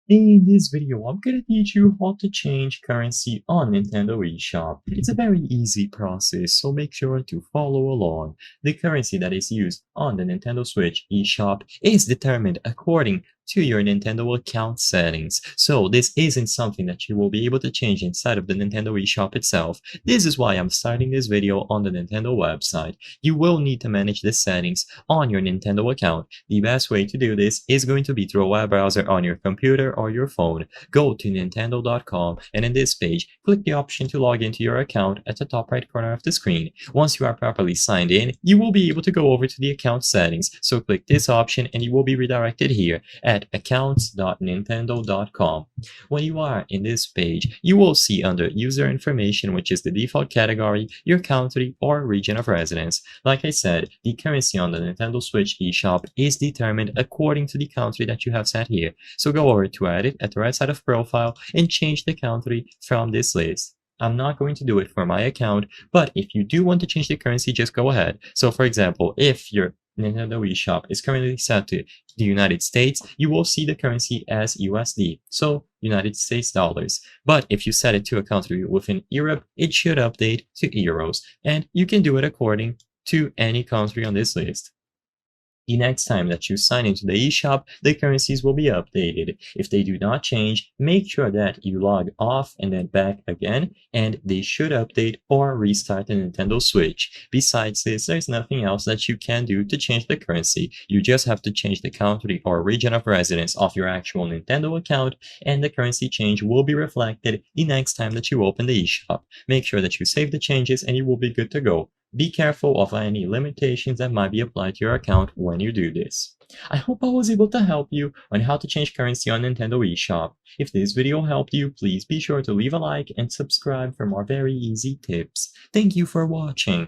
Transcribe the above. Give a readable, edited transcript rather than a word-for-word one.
In this video, I'm gonna teach you how to change currency on Nintendo eShop. It's a very easy process, so make sure to follow along. The currency that is used on the Nintendo Switch eShop is determined according to your Nintendo account settings. So this isn't something that you will be able to change inside of the Nintendo eShop itself. This is why I'm starting this video on the Nintendo website. You will need to manage the settings on your Nintendo account. The best way to do this is going to be through a web browser on your computer or your phone. Go to nintendo.com and in this page, click the option to log into your account at the top right corner of the screen. Once you are properly signed in, you will be able to go over to the account settings. So click this option and you will be redirected here at accounts.nintendo.com. When you are in this page, you will see under user information, which is the default category, your country or region of residence. Like I said, the currency on the Nintendo Switch eShop is determined according to the country that you have set here. So go over to edit at the right side of profile and change the country from this list. I'm not going to do it for my account, but if you do want to change the currency, just go ahead. So for example, if your Nintendo eShop is currently set to the United States, you will see the currency as USD, so United States dollars. But if you set it to a country within Europe, it should update to euros, and you can do it according to any country on this list. The next time that you sign into the eShop, the currencies will be updated. If they do not change, make sure that you log off and then back again, and they should update or restart the Nintendo Switch. Besides this, there's nothing else that you can do to change the currency. You just have to change the country or region of residence of your actual Nintendo account, and the currency change will be reflected the next time that you open the eShop. Make sure that you save the changes and you will be good to go. Be careful of any limitations that might be applied to your account when you do this. I hope I was able to help you on how to change currency on Nintendo eShop. If this video helped you, please be sure to leave a like and subscribe for more very easy tips. Thank you for watching.